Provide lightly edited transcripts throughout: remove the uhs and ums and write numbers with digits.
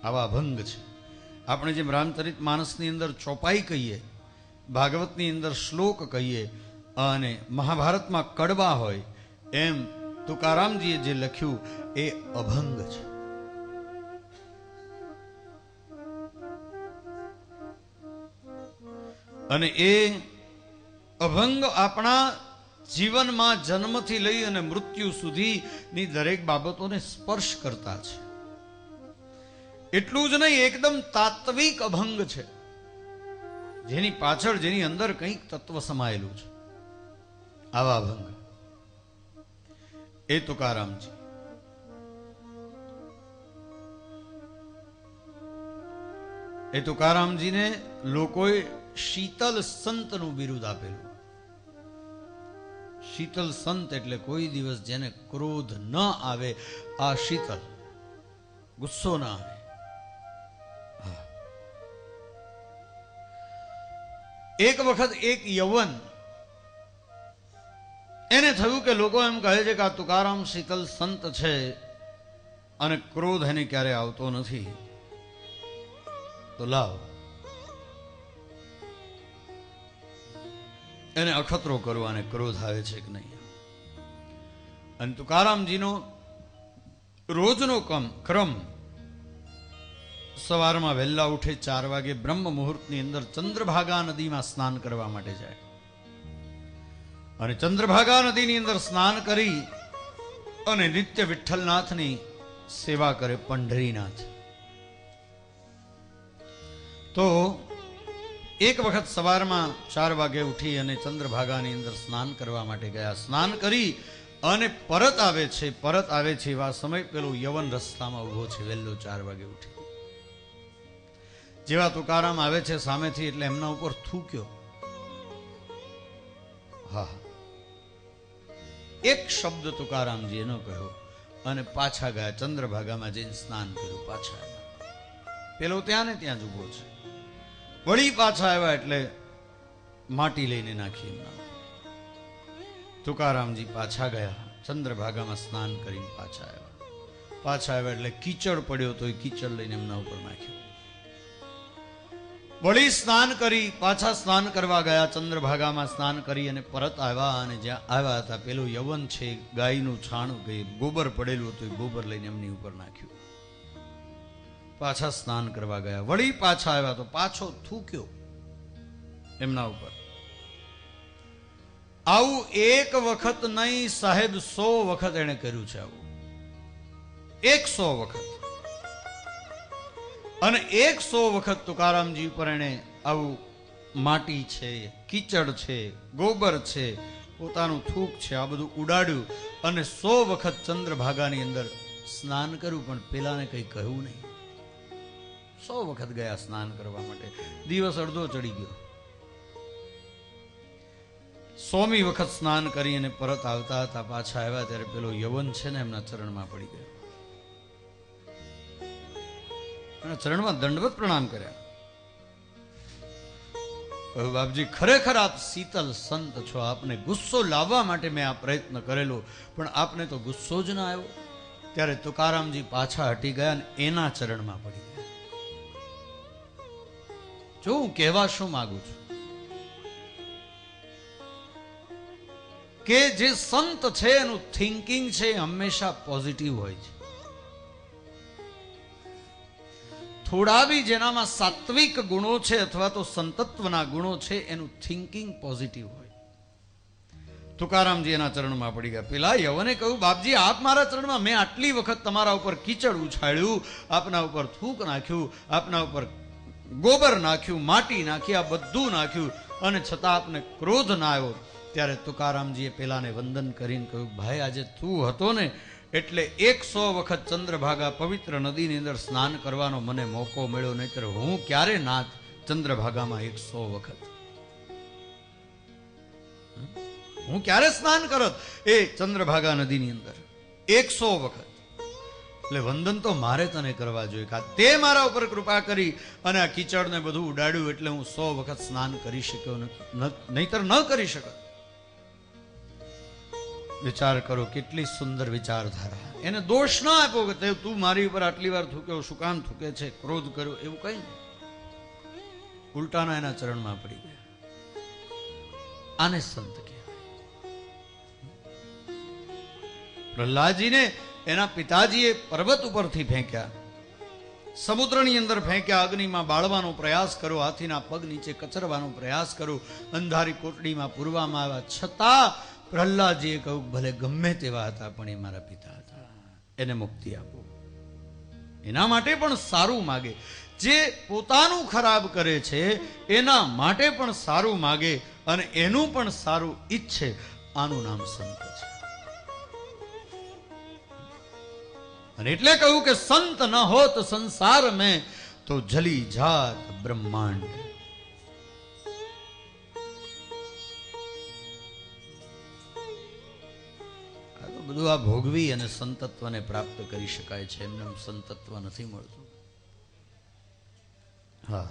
આવા અભંગ છે. આપણે જેમ રામચરિત માનસની અંદર ચોપાઈ કહીએ, ભાગવતની અંદર શ્લોક કહીએ અને મહાભારતમાં કડવા હોય, એમ તુકારામજીએ જે લખ્યું એ અભંગ છે. અને એ અભંગ આપણા જીવનમાં જન્મથી લઈ અને મૃત્યુ સુધીની દરેક બાબતોને સ્પર્શ કરતા છે. એટલું જ નહીં, એકદમ તાત્વિક અભંગ છે, જેની પાછળ જેની અંદર કંઈક તત્વ સમાયેલું છે. આવા અભંગ એ તુકારામજી. એ તુકારામજીને લોકોએ શીતલ સંતનું બિરુદ આપેલું. શીતલ સંત એટલે કોઈ દિવસ જેને ક્રોધ ન આવે, આ શીતલ, ગુસ્સો ના આવે. એક વખત એક યવન, એને થયું કે લોકો એમ કહે છે કે આ તુકારામ શીતલ સંત છે અને ક્રોધ એને ક્યારે આવતો નથી, તો લાવ એને અખતરો કરવા, અને ક્રોધ આવે છે કે નહીં. અને તુકારામજીનો રોજનો ક્રમ સવારમાં વહેલા ઉઠે 4 વાગે બ્રહ્મ મુહૂર્તની અંદર ચંદ્રભાગા નદીમાં સ્નાન કરવા માટે જાય. અને ચંદ્રભાગા નદીની અંદર સ્નાન કરી અને નિત્ય વિઠ્ઠલનાથની સેવા કરે, પંઢરીનાથ. તો એક વખત સવારમાં 4 વાગે ઉઠી અને ચંદ્રભાગાની અંદર સ્નાન કરવા માટે ગયા. સ્નાન કરી અને પરત આવે છે એવા સમય પેલો યવન રસ્તામાં ઉભો છે, વહેલો 4 વાગે ઉઠી. જેવા તુકારામ આવે છે સામેથી એટલે એમના ઉપર થૂક્યો. હા, એક શબ્દ તુકારામજી એનો કહ્યો અને પાછા ગયા. ચંદ્રભાગામાં જઈને સ્નાન કર્યું, પાછા આવ્યા. પેલો ત્યાં ને ત્યાં જ ઉભો છે. વળી પાછા આવ્યા એટલે માટી લઈને નાખી એમના. તુકારામજી પાછા ગયા, ચંદ્રભાગામાં સ્નાન કરીને પાછા આવ્યા એટલે કીચડ પડ્યો તો એ કીચડ લઈને એમના ઉપર નાખ્યો. વળી સ્નાન કરી પાછા સ્નાન કરવા ગયા, ચંદ્રભાગામાં સ્નાન કરી અને પરત આવ્યા. અને જ્યાં આવ્યા હતા પેલું યવન છે, ગાયનું છાણું કે ગોબર પડેલું હતું, એ ગોબર લઈને એમની ઉપર નાખ્યું. પાછા સ્નાન કરવા ગયા, વળી પાછા આવ્યા તો પાછો થૂક્યો એમના ઉપર. આવું એક વખત નહીં સાહેબ, 100 વખત એને કર્યું છે. આવું 100 વખત. અને 100 વખત તુકારામજી ઉપર એને આવું માટી છે, કીચડ છે, ગોબર છે, પોતાનું થૂક છે, આ બધું ઉડાડ્યું. અને 100 વખત ચંદ્રભાગાની અંદર સ્નાન કર્યું, પણ પેલાને કઈ કહ્યું નહીં. 100 વખત ગયા સ્નાન કરવા માટે. દિવસ અડધો ચડી ગયો. 100મી વખત સ્નાન કરી અને પરત આવતા હતા, પાછા આવ્યા ત્યારે પેલો યવન છે ને એમના ચરણમાં પડી ગયો. એના ચરણમાં દંડવત પ્રણામ કર્યા. બાપજી, ખરેખર આપ શીતલ સંત છો. આપને ગુસ્સો લાવવા માટે મેં આ પ્રયત્ન કરેલો, પણ આપને તો ગુસ્સો જ ના આવ્યો. ત્યારે તુકારામજી પાછા હટી ગયા અને એના ચરણમાં પડી ગયા. જો હું કહેવા શું માંગુ છું કે જે સંત છે એનું થિંકિંગ છે હંમેશા પોઝિટિવ હોય છે. થોડા બી જેનામાં સાત્વિક ગુણો છે અથવા તો સંતત્વના ગુણો છે, એનું થિંકિંગ પોઝિટિવ હોય. તુકારામજી એના ચરણમાં પડી ગયા. પેલા યવને કહ્યું, બાપજી આપ મારા ચરણમાં, મેં આટલી વખત તમારા ઉપર કીચડ ઉછાળ્યું, આપના ઉપર થૂક નાખ્યું, આપના ઉપર ગોબર નાખ્યું, માટી નાખી, આ બધું નાખ્યું, અને છતાં આપને ક્રોધ ના આવ્યો. ત્યારે તુકારામજીએ પેલાને વંદન કરીને કહ્યું, ભાઈ આજે તું હતો ને એટલે 100 વખત ચંદ્રભાગા પવિત્ર નદીની અંદર સ્નાન કરવાનો મને મોકો મળ્યો, નહીતર હું ક્યારે નાથ ચંદ્રભાગામાં 100 વખત હું ક્યારે સ્નાન કરત એ ચંદ્રભાગા નદીની અંદર 100 વખત. એટલે વંદન તો મારે તને કરવા જોઈએ, કે તે મારા ઉપર કૃપા કરી અને આ કીચડ ને બધું ઉડાડ્યું એટલે હું 100 વખત સ્નાન કરી શક્યો, નહીતર ન કરી શકત. વિચાર કરો, કેટલી સુંદર વિચારધારા. એને દોષ ના આપ્યો કે તે તું મારી ઉપર આટલી વાર થૂક્યો, શું કામ થૂકે છે, ક્રોધ કર્યો, એવું કઈ નહીં. ઉલટાના એના ચરણમાં પડી ગયા. આને સંત કહેવાય. પ્રહલાદજીને એના પિતાજીએ પર્વત ઉપરથી ફેંક્યા, સમુદ્રની અંદર ફેંક્યા, અગ્નિમાં બાળવાનો પ્રયાસ કર્યો, હાથીના પગ નીચે કચરવાનો પ્રયાસ કર્યો, અંધારી કોટડીમાં પૂરવામાં આવ્યા, છતાં પ્રહલાદજીએ કહ્યું ભલે ગમે તેવા હતા પણ એ મારા પિતા હતા, એને મુક્તિ આપો. એના માટે પણ સારું માગે. જે પોતાનું ખરાબ કરે છે એના માટે પણ સારું માગે અને એનું પણ સારું ઈચ્છે, આનું નામ સંત છે. અને એટલે કહ્યું કે સંત ન હોત સંસાર મેં તો જલી જાત બ્રહ્માંડ. બધું આ ભોગવી અને સંતત્વને પ્રાપ્ત કરી શકાય છે, એમને સંતત્વ નથી મળતું. હા,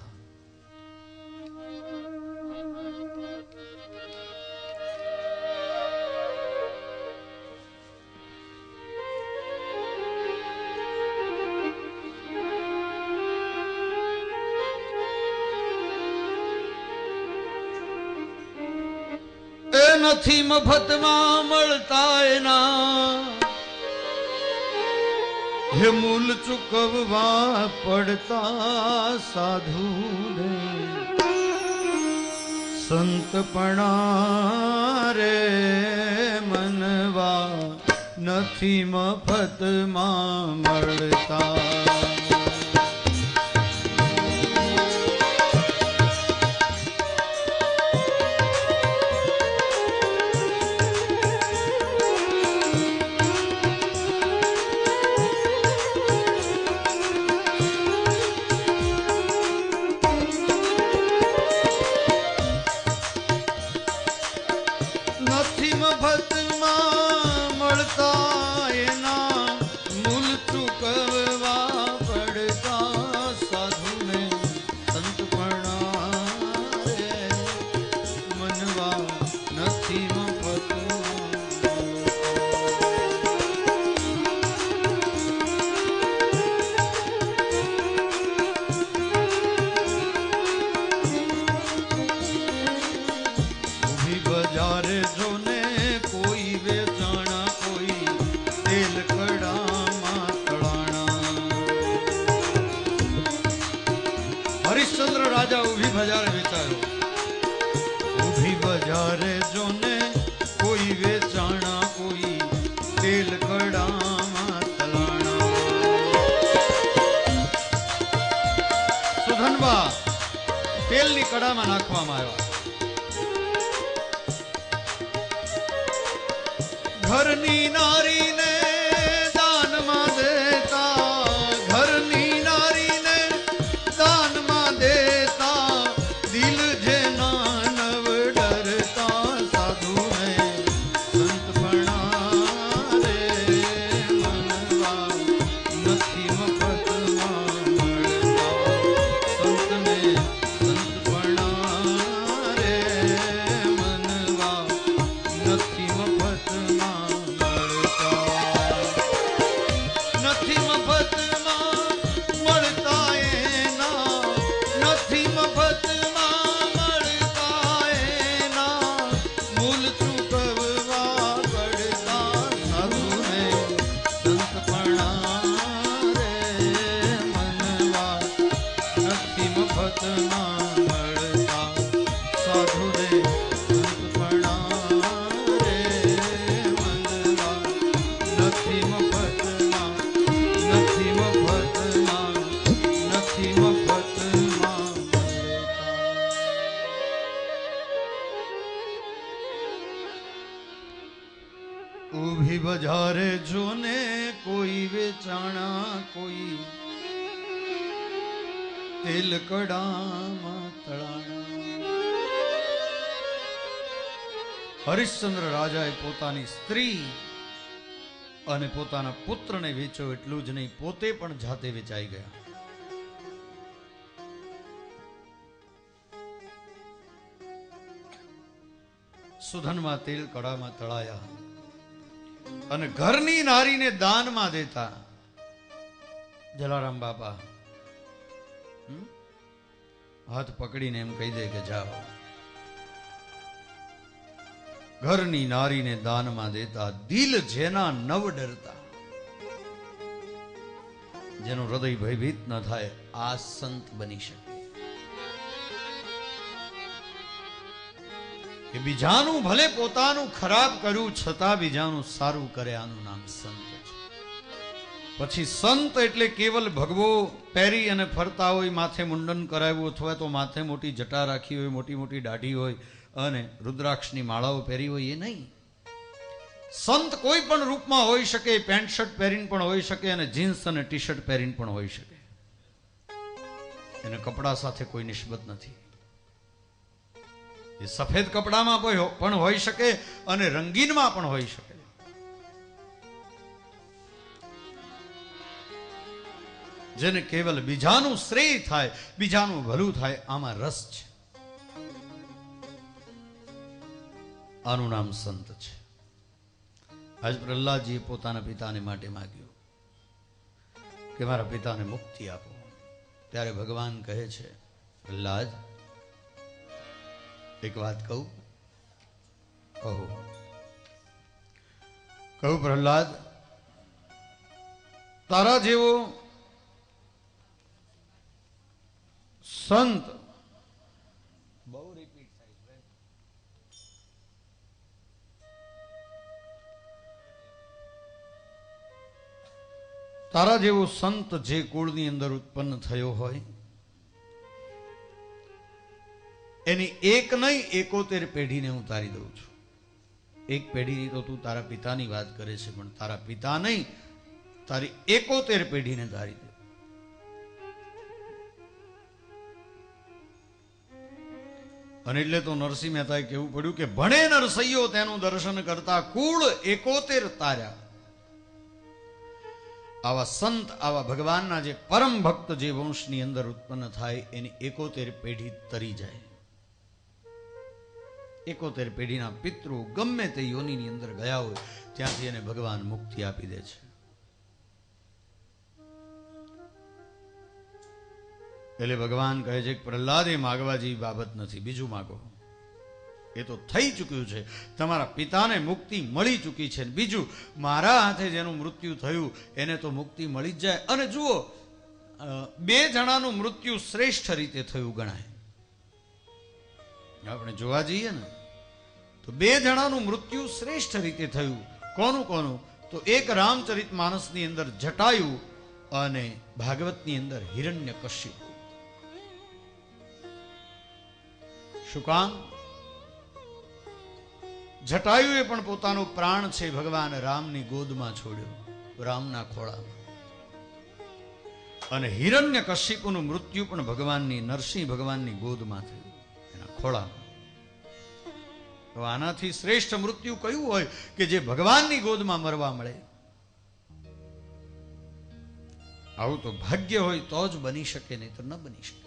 એ નથી મફતમાં મળતા એના, હે મૂલ ચૂકવવા પડતા સાધુ ને, સંતપણા રે મનવા નથી મફતમાં મળતા. હરિશ્ચંદ્ર રાજા ઉભી બજારે વેચાયો, ઉભી બજારે જોને કોઈ વેચાણા, કોઈ તેલ કડામાં તલાણા. સુધનબા તેલની કડામાં નાખવામાં આવ્યા. ઘરની નારીને દાનમાં દેતા, ઘરની નારીને દાનમાં દેતા, દિલ જેના નવ ડરતા સાધુને સંતપણા રે મનવા નથી મફતમાં મળતા. સંતને સંતપણા રે મનવા નથી મફતમાં ઊભી બજારે જોને કોઈ વેચાણા, કોઈ તેલ કડામાં તળાણા. હરિશ્ચંદ્ર રાજાએ પોતાની સ્ત્રી અને પોતાના પુત્રને વેચ્યો, એટલું જ નહીં પોતે પણ જાતે વેચાઈ ગયા. સુધનમાં તેલ કડામાં તળાયા. અને ઘરની નારીને દાનમાં દેતા. જલારામ બાપા હાથ પકડીને એમ કહી દે કે જાઓ. ઘરની નારીને દાનમાં દેતા, દિલ જેના નવ ડરતા, જેનું હૃદય ભયભીત ન થાય, આ સંત બની શકે. કે બીજાનું ભલે પોતાનું ખરાબ કર્યું છતાં બીજાનું સારું કરે, આનું નામ સંત છે. પછી સંત એટલે કેવલ ભગવો પહેરી અને ફરતા હોય, માથે મુંડન કરાવ્યું અથવા તો માથે મોટી જટા રાખી હોય, મોટી મોટી દાઢી હોય અને રુદ્રાક્ષની માળાઓ પહેરી હોય, એ નહીં. સંત કોઈ પણ રૂપમાં હોઈ શકે, પેન્ટ શર્ટ પહેરીને પણ હોઈ શકે અને જીન્સ અને ટી શર્ટ પહેરીને પણ હોઈ શકે. એને કપડા સાથે કોઈ નિસ્બત નથી. એ સફેદ કપડામાં પણ હોઈ શકે અને રંગીનમાં પણ હોઈ શકે. જેને કેવલ બીજાનું શ્રેય થાય, બીજાનું ભલું થાય, આમાં રસ છે, આનું નામ સંત છે. આજ પ્રહલાદજીએ પોતાના પિતાને માટે માગ્યું કે મારા પિતાને મુક્તિ આપો. ત્યારે ભગવાન કહે છે, પ્રહલાદ એક વાત કહું? કહું પ્રહલાદ, તારા જેવો સંત બહુ રિપીટ થાય. તારા જેવો સંત જે કુળની અંદર ઉત્પન્ન થયો હોય, એની એક નહીં 71 પેઢીને હું તારી દઉં છું. એક પેઢીની તો તું તારા પિતાની વાત કરે છે, પણ તારા પિતા નહીં, તારી 71 પેઢીને તારી દે. અને એટલે તો નરસિંહ મહેતાએ કહેવું પડ્યું કે ભણે નરસૈયો તેનું દર્શન કરતા, કુળ 71 તાર્યા. આવા સંત, આવા ભગવાનના જે પરમ ભક્ત જે વંશની અંદર ઉત્પન્ન થાય, એની 71 પેઢી તરી જાય. 71 પેઢીના પિતૃ ગમે તે યોનિની અંદર ગયા હોય, ત્યાંથી એને ભગવાન મુક્તિ આપી દે છે. એટલે ભગવાન કહે છે કે પ્રહલાદ, એ માગવા જેવી બાબત નથી, બીજું માગો. એ તો થઈ ચૂક્યું છે, તમારા પિતાને મુક્તિ મળી ચૂકી છે. બીજું, મારા હાથે જેનું મૃત્યુ થયું એને તો મુક્તિ મળી જ જાય. અને જુઓ, 2 જણાનું મૃત્યુ શ્રેષ્ઠ રીતે થયું ગણાય. આપણે જોવા જઈએ ને તો 2 જણાનું મૃત્યુ શ્રેષ્ઠ રીતે થયું. કોનું કોનું? તો એક રામચરિત માનસની અંદર જટાયુ અને ભાગવતની અંદર હિરણ્યકશ્યપ. શું કામ? જટાયુએ પણ પોતાનો પ્રાણ છે ભગવાન રામની ગોદમાં છોડ્યો, રામના ખોળામાં. અને હિરણ્યકશ્યપનું મૃત્યુ પણ ભગવાનની, નરસિંહ ભગવાનની ગોદમાં થયું, એના ખોળામાં. તો આનાથી શ્રેષ્ઠ મૃત્યુ કયું હોય કે જે ભગવાનની ગોદમાં મરવા મળે? આવું તો ભાગ્ય હોય તો જ બની શકે, નહીં તો ન બની શકે.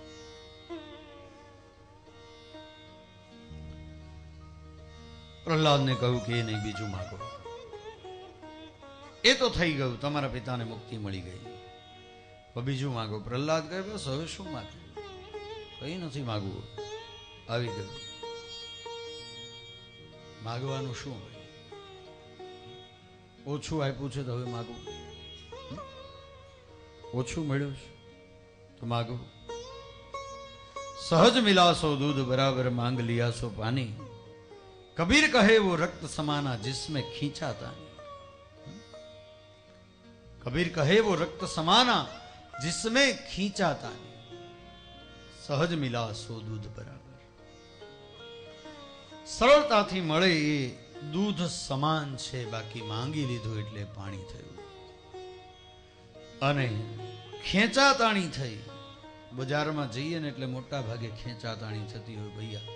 પ્રહલાદને કહ્યું કે એ નહીં, બીજું માગો. એ તો થઈ ગયું, તમારા પિતાને મુક્તિ મળી ગઈ, તો બીજું માગો. પ્રહલાદ કહે, બસ હવે શું માગે, કઈ નથી માગવું, આવી ગયું. માગવાનું શું હોય? ઓછું આપ્યું છે તો હવે માગવું, ઓછું મળ્યું છે તો માગવું. સહજ મિલાસો દૂધ બરાબર માંગ લિયાસો પાની, कबीर कहे वो रक्त समाना जिसमें खींचाता नहीं. कबीर कहे वो रक्त समाना जिसमें खींचाता नहीं. सहज मिला सो दूध बराबर. સરળતાથી મળે એ દૂધ સમાન છે, બાકી માંગી લીધું એટલે પાણી થયું. અને ખેંચાતાણી થઈ. બજારમાં જઈએ ને એટલે મોટા ભાગે ખેંચાતાણી થતી હોય. ભૈયા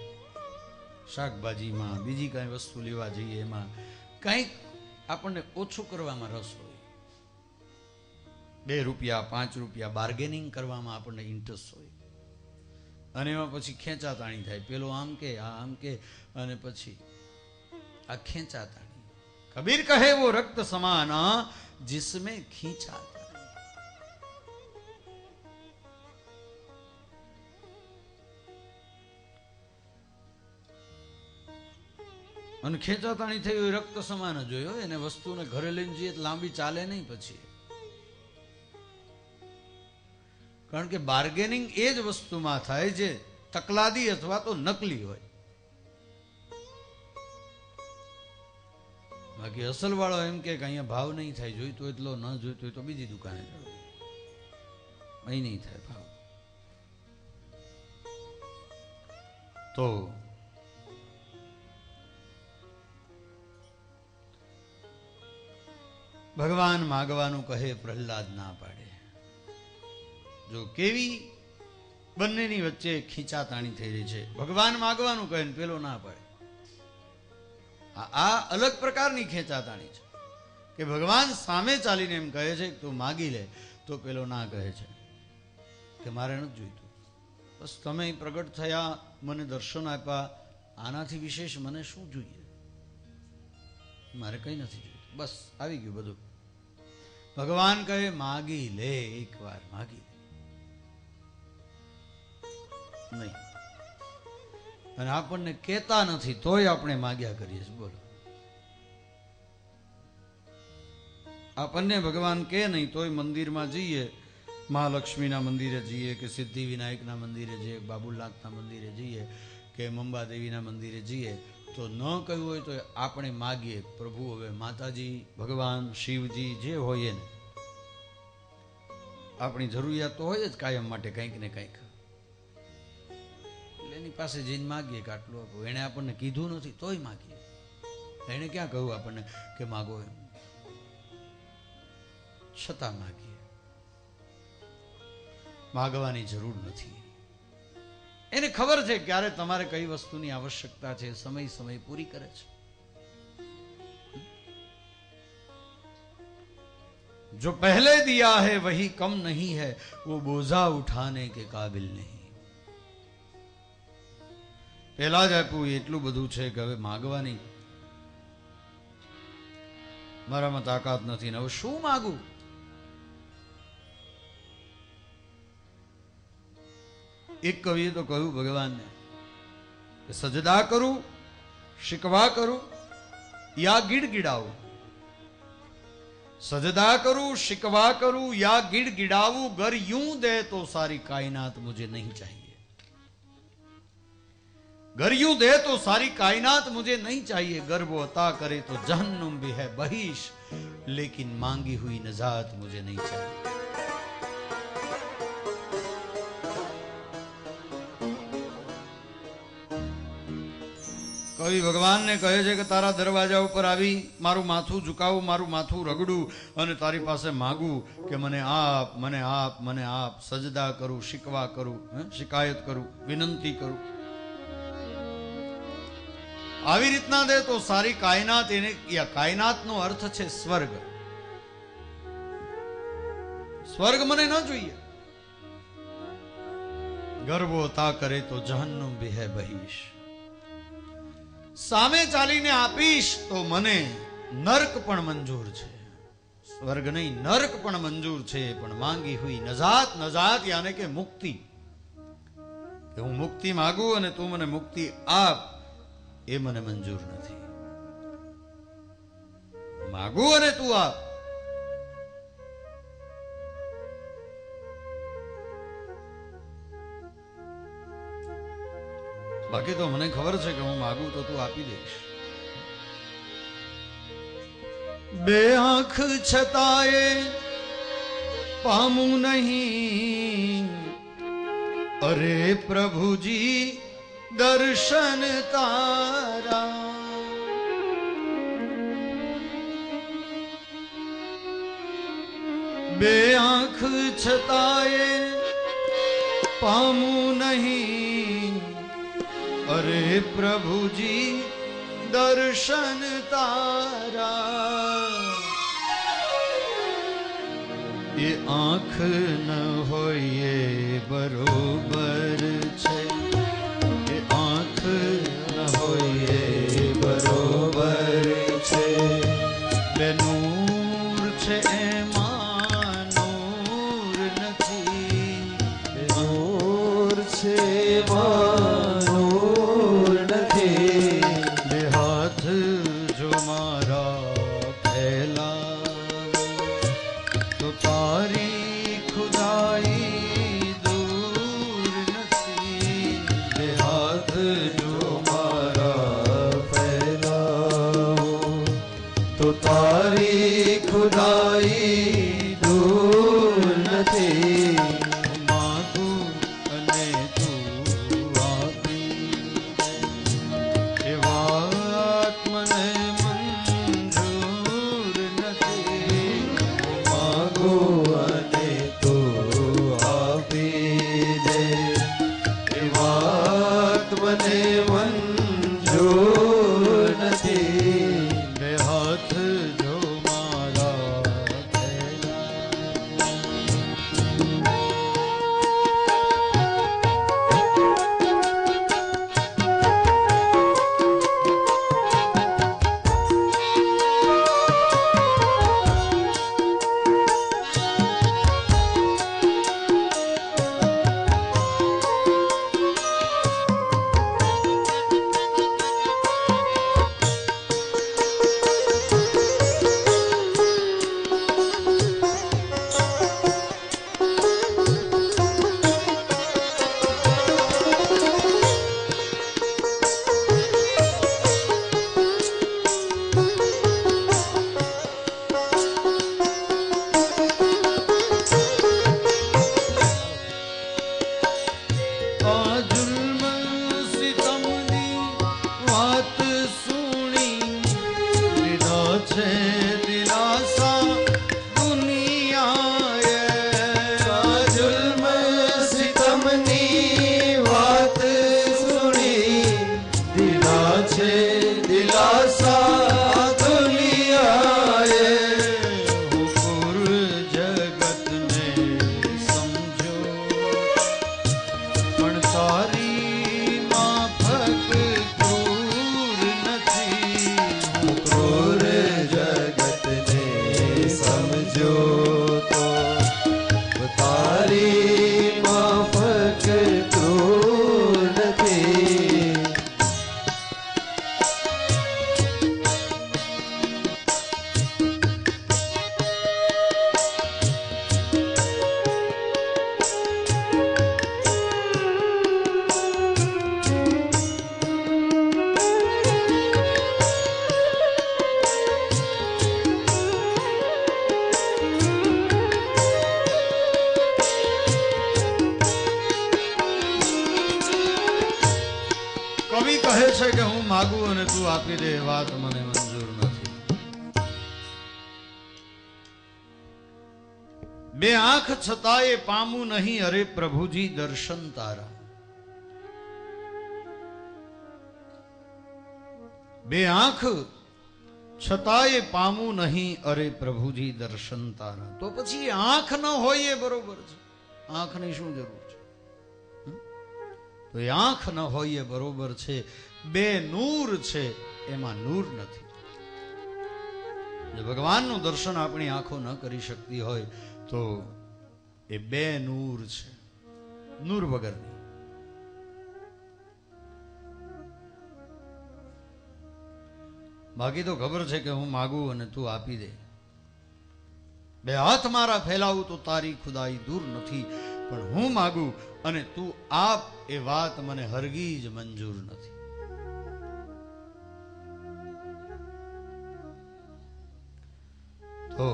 શાકભાજીમાં, બીજી કાંઈ વસ્તુ લેવા જઈએ, એમાં કંઈક આપણને ઓછું કરવામાં રસ હોય. 2 રૂપિયા 5 રૂપિયા બાર્ગેનિંગ કરવામાં આપણને ઇન્ટરેસ્ટ હોય. અને એમાં પછી ખેંચાતાણી થાય. પેલો આમ કે, આ આમ કે, અને પછી આ ખેંચાતાણી. कबीर कहे वो रक्त समान जिसमें खींचा અને ખેંચાતાણી થઈ રક્ત સમાન જ હોય એને વસ્તુને ઘરે લઈને જઈએ લાંબી ચાલે નહીં પછી, કારણ કે બાર્ગેનિંગ એ જ વસ્તુમાં થાય જે તકલાદી અથવા તો નકલી હોય. બાકી અસલ વાળો એમ કે અહીંયા ભાવ નહીં થાય, જોઈતો એટલો ન જોઈતો હોય તો બીજી દુકાને જાવ, અહીં નહીં થાય ભાવ. તો ભગવાન માગવાનું કહે, પ્રહલાદ ના પાડે. જો કેવી બંનેની વચ્ચે ખીચાતાણી થઈ રહી છે. ભગવાન માગવાનું કહે ને પેલો ના પાડે. આ અલગ પ્રકારની ખેંચાતાણી છે કે ભગવાન સામે ચાલીને એમ કહે છે કે તું માગી લે, તો પેલો ના કહે છે કે મારે નથી જોઈતું, બસ તમે પ્રગટ થયા, મને દર્શન આપ્યા, આનાથી વિશેષ મને શું જોઈએ, મારે કઈ નથી જોઈતું, બસ આવી ગયું બધું. ભગવાન કહે માગી લે, એક વાર માગી લે નહીં. અને આપણને કહેતા નથી તોય આપણે માગ્યા કરીએ છીએ. બોલો, આપણને ભગવાન કે નહીં તોય મંદિરમાં જઈએ, મહાલક્ષ્મીના મંદિરે જઈએ કે સિદ્ધિ વિનાયકના મંદિરે જઈએ, બાબુલાથના મંદિરે જઈએ કે મંબાદેવીના મંદિરે જઈએ, તો ન કહ્યું હોય તો આપણે માગીએ પ્રભુ હવે માતાજી, ભગવાન, શિવજી જે હોય ને આપણી જરૂરિયાત તો હોય જ કાયમ માટે કંઈક ને કંઈક. એટલે એની પાસે જઈને માગીએ કે આટલું આપો. એણે આપણને કીધું નથી તોય માગીએ. એણે ક્યાં કહ્યું આપણને કે માગો એમ, છતાં માગીએ. માગવાની જરૂર નથી. એને ખબર છે ક્યારે તમારે કઈ વસ્તુની આવશ્યકતા છે, સમય સમય પૂરી કરે છે. जो पहले दिया है वही कम नहीं है, वो बोझा उठाने के काबिल नहीं. પહેલા જ આપ્યું એટલું બધું છે કે હવે માગવાની મારામાં તાકાત નથી ને હવે શું માગું. એક કવિએ તો કહ્યું ભગવાનને કે સજદા કરું, શિકવા કરું યા ગીડગીડાવું. सजदा करूं, शिकवा करूं या गिड़गिड़ाऊं, गर यूं दे तो सारी कायनात मुझे नहीं चाहिए. गर यूं दे तो सारी कायनात मुझे नहीं चाहिए. गर वो अता करे तो जहन्नुम भी है बहिश, लेकिन मांगी हुई नजात मुझे नहीं चाहिए. કવિ ભગવાનને કહે છે કે તારા દરવાજા ઉપર આવી મારું માથું ઝુકાવું, મારું માથું રગડું અને તારી પાસે માગું કે મને આપ, મને આપ, મને આપ. સજદા કરું, શિકવા કરું, શિકાયત કરું, વિનંતી કરું. આવી રીતના દે તો સારી કાયનાત. એને કાયનાતનો અર્થ છે સ્વર્ગ. સ્વર્ગ મને ન જોઈએ. ગર્વો તા કરે તો જહન્નુમ ભી હૈ બહિશ. સામે ચાલીને આપીશ તો મને નર્ક પણ મંજૂર છે. સ્વર્ગ નહીં, નર્ક પણ મંજૂર છે, પણ માંગી હુઈ નજાત. નજાત યાને કે મુક્તિ. કે હું મુક્તિ માંગુ અને તું મને મુક્તિ આપ, એ મને મંજૂર નથી. માંગુ અને તું આપ. બાકી તો મને ખબર છે કે હું માગું તો તું આપી દઈશ. બે આંખ છતાંય પામું નહીં, અરે પ્રભુજી દર્શન તારા. બે આંખ છતાંય પામું નહીં, अरे प्रभुजी दर्शन तारा. ये आँख न होए बरोबर छे, ये आँख न होए बरोबर छे. છે માનૂર નથી. બે હાથ જો મારા ફેલાવો તો તારી ખુદાઈ દૂર નથી. બે હાથ જો મારા ફેલાવો તો તારી ખુદાઈ દૂર નથી. માગું અને તું આપી એ વાત મને મંજૂર નથી. માગો અને તું આપી દે એ વાત મને મંજૂર નથી. બે હાથ જો મારા આ જુલ્મ સિતમની વાત સુણી લીધા છે દિલાસા દુનિયાએ. આ જુલ્મ સિતમની વાત સુણી દીધા છે દિલાસા દુનિયાએ. હુકુર જગતને સમજો પણ તારી માફક ક્રૂર નથી. ક્રૂર જગતને સમજો તો તારી માફક ક્રૂર નથી. કવિ કહે છે કે હું માગું અને તું આપી દે એ વાત મને મંજૂર નથી. બે આંખ છતાંય પામું નહીં અરે પ્રભુજી દર્શન તારા. બે આંખ છતાંય પામું નહીં અરે પ્રભુજી દર્શન તારા. તો પછી આંખ ન હોય એ બરોબર છે, આંખની શું જરૂર છે? તો એ આંખ ન હોય એ બરોબર છે. બે નૂર છે એમાં નૂર નથી. જો ભગવાનનું દર્શન આપણી આંખો ન કરી શકતી હોય તો એ બે નૂર છે, નૂર વગરની. બાકી તો ખબર છે કે હું માગું અને તું આપી દે. બે હાથ મારા ફેલાવું તો તારી ખુદાઈ દૂર નથી. પણ હું માગું અને તું આપ એ વાત મને હરગીજ મંજૂર નથી. તો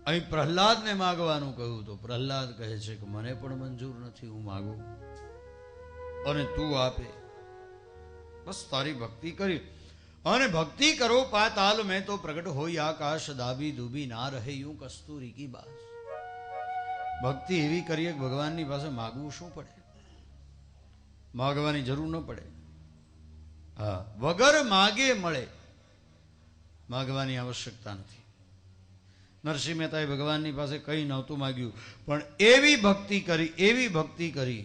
અહીં પ્રહલાદને માગવાનું કહ્યું તો પ્રહલાદ કહે છે કે મને પણ મંજૂર નથી, હું માગું અને તું આપે. બસ તારી ભક્તિ કરી અને ભક્તિ કરો પાતાલ મેં તો પ્રગટ હોય આકાશ દાબી દુબી ના રહે યું કસ્તુરી કી બાસ. ભક્તિ એવી કરીએ કે ભગવાનની પાસે માગવું શું પડે, માગવાની જરૂર ન પડે. હા, વગર માગે મળે, માગવાની આવશ્યકતા નથી. નરસિંહ મહેતાએ ભગવાનની પાસે કંઈ નહોતું માગ્યું, પણ એવી ભક્તિ કરી, એવી ભક્તિ કરી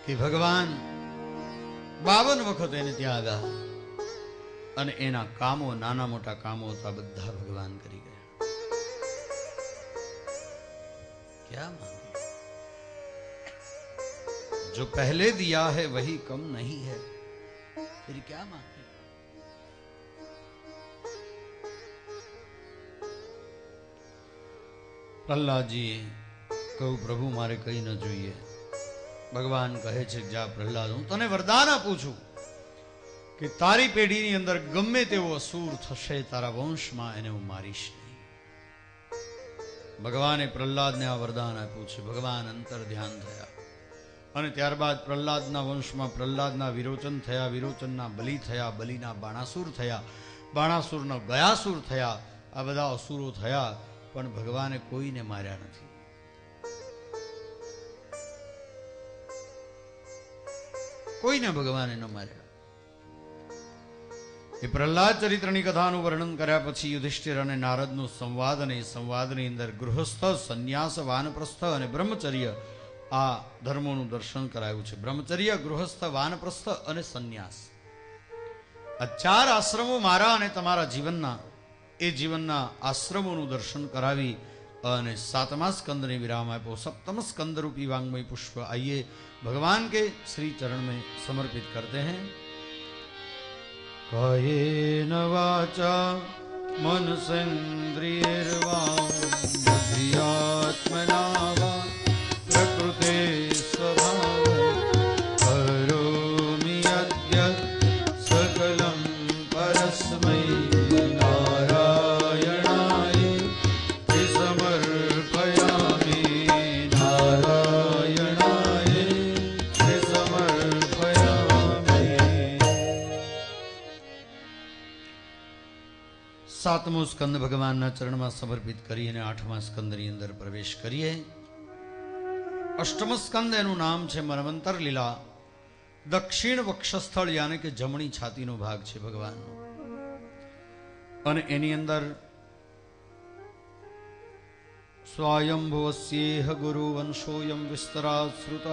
કે ભગવાન 52 વખત એને ત્યાં આવ્યા અને એના કામો, નાના મોટા કામો હતા, બધા ભગવાન કરી ગયા. क्या मांगे? जो पहले दिया है वही कम नहीं है, फिर क्या मांगे? પ્રહલાદજી કહું પ્રભુ મારે કઈ ન જોઈએ. ભગવાન કહે છે જા પ્રહલાદ, હું તને વરદાન આપું છું કે તારી પેઢીની અંદર ગમે તેવો અસુર થશે, તારા વંશમાં એને હું મારીશ નહીં. ભગવાને પ્રહલાદને આ વરદાન આપ્યું છે. ભગવાન અંતર ધ્યાન થયા અને ત્યારબાદ પ્રહલાદના વંશમાં પ્રહલાદના વિરોચન થયા, વિરોચનના બલિ થયા, બલિના બાણાસુર થયા, બાણાસુરના ગયાસુર થયા. આ બધા અસુરો થયા, પણ ભગવાને કોઈને માર્યા નથી. કોઈને ભગવાને ન માર્યા. એ પ્રહલાદ ચરિત્રની કથાનું વર્ણન કર્યા પછી યુધિષ્ઠિર અને નારદનો સંવાદ, અને એ સંવાદની અંદર ગૃહસ્થ, સંન્યાસ, વાનપ્રસ્થ અને બ્રહ્મચર્ય આ ધર્મોનું દર્શન કરાયું છે. બ્રહ્મચર્ય, ગૃહસ્થ, વાનપ્રસ્થ અને સંન્યાસ, આ 4 આશ્રમો મારા અને તમારા જીવનના, એ જીવનના આશ્રમોનું દર્શન કરાવી અને 7મા સ્કંદને વિરામ આપ્યો. 7મ स्कंद रूपी वांग्मय पुष्प आइए भगवान के श्री चरण में समर्पित करते हैं. कायेन वाचा मनसेन्द्रियैर्वा बुद्ध्यात्मना वा प्रकृते स्वभाव करोमि यद्यत् सकलं परस्मै नारायणाय समर्पयामि. नारायणाय समर्पयामि. 7મો સ્કંદ ભગવાનના ચરણમાં સમર્પિત કરી અને 8મા સ્કંદની અંદર પ્રવેશ કરીએ. 8મ સ્કંદ એનું નામ છે મન્વંતર લીલા. દક્ષિણ વક્ષસ્થળ યાને કે જમણી છાતીનો ભાગ છે ભગવાનનો, અને એની અંદર સ્વયંભુવસ્યેહ ગુરુ વંશોયમ વિસ્તરાત શ્રુતઃ